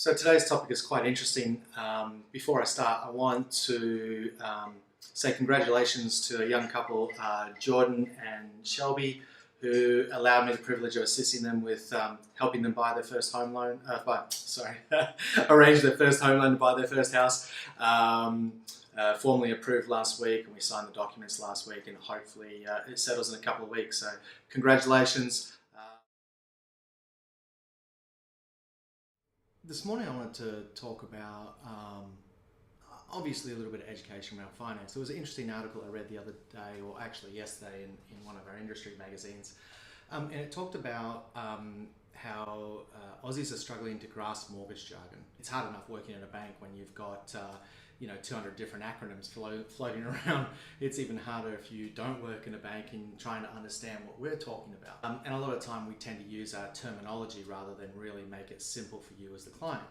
So today's topic is quite interesting. Before I start, I want to say congratulations to a young couple, Jordan and Shelby, who allowed me the privilege of assisting them with helping them buy their first home loan. Arrange their first home loan to buy their first house. Formally approved last week, and we signed the documents last week, and hopefully it settles in a couple of weeks. So congratulations. This morning I wanted to talk about obviously a little bit of education around finance. There was an interesting article I read the other day, or actually yesterday, in one of our industry magazines, and it talked about how Aussies are struggling to grasp mortgage jargon. It's hard enough working in a bank when you've got 200 different acronyms floating around. It's even harder if you don't work in a bank and trying to understand what we're talking about. And a lot of time we tend to use our terminology rather than really make it simple for you as the client.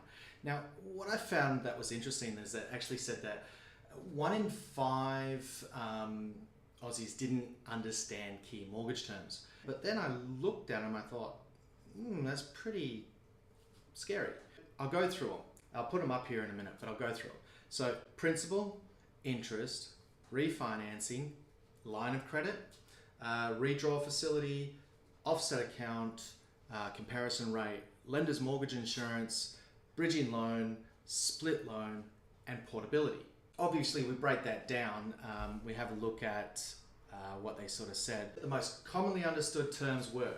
Now, what I found that was interesting is that actually said that 1 in 5 Aussies didn't understand key mortgage terms. But then I looked at them and I thought, that's pretty scary. I'll go through them. I'll put them up here in a minute, but I'll go through them. So principal, interest, refinancing, line of credit, redraw facility, offset account, comparison rate, lender's mortgage insurance, bridging loan, split loan, and portability. Obviously, we break that down. We have a look at what they sort of said. The most commonly understood terms were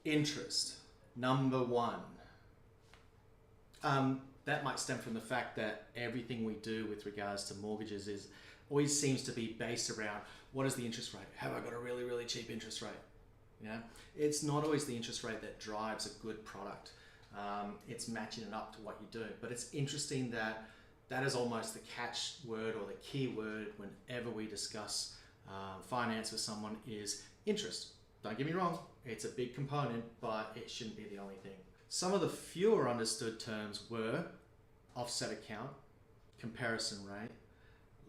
interest, number 1. That might stem from the fact that everything we do with regards to mortgages always seems to be based around what is the interest rate? Have I got a really, really cheap interest rate? It's not always the interest rate that drives a good product. It's matching it up to what you do. But it's interesting that that is almost the catch word or the key word whenever we discuss finance with someone is interest. Don't get me wrong, it's a big component, but it shouldn't be the only thing. Some of the fewer understood terms were offset account, comparison rate,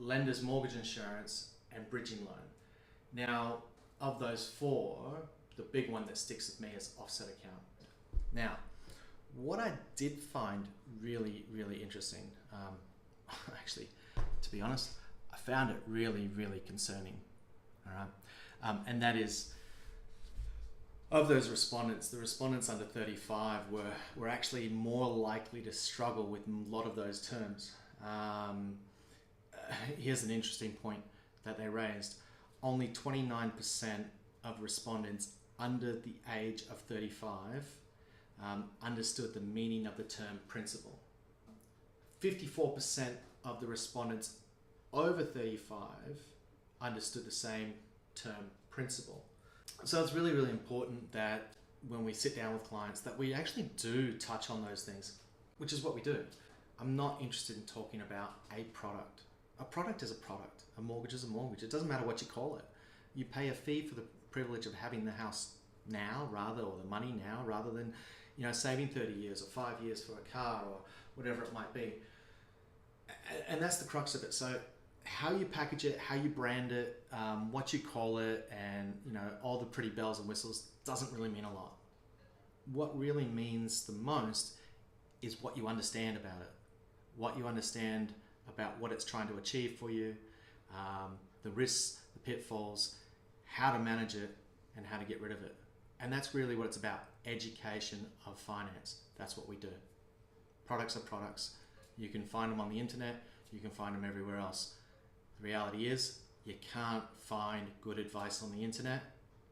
lender's mortgage insurance, and bridging loan. Now, of those 4, the big one that sticks with me is offset account. Now, what I did find really, really interesting, actually, to be honest, I found it really, really concerning. All right, and that is, of those respondents, the respondents under 35 were actually more likely to struggle with a lot of those terms. Here's an interesting point that they raised. Only 29% of respondents under the age of 35 understood the meaning of the term principal. 54% of the respondents over 35 understood the same term principal. So it's really, really important that when we sit down with clients that we actually do touch on those things, which is what we do. I'm not interested in talking about a product. A product is a product. A mortgage is a mortgage. It doesn't matter what you call it. You pay a fee for the privilege of having the house now or the money now, rather than saving 30 years or 5 years for a car or whatever it might be. And that's the crux of it. So how you package it, how you brand it, what you call it, and all the pretty bells and whistles doesn't really mean a lot. What really means the most is what you understand about it, what you understand about what it's trying to achieve for you, the risks, the pitfalls, how to manage it, and how to get rid of it. And that's really what it's about, education of finance. That's what we do. Products are products. You can find them on the internet, you can find them everywhere else. The reality is, you can't find good advice on the internet.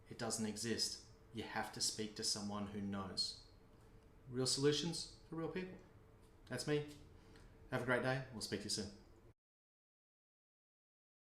It doesn't exist. You have to speak to someone who knows. Real solutions for real people. That's me. Have a great day. We'll speak to you soon.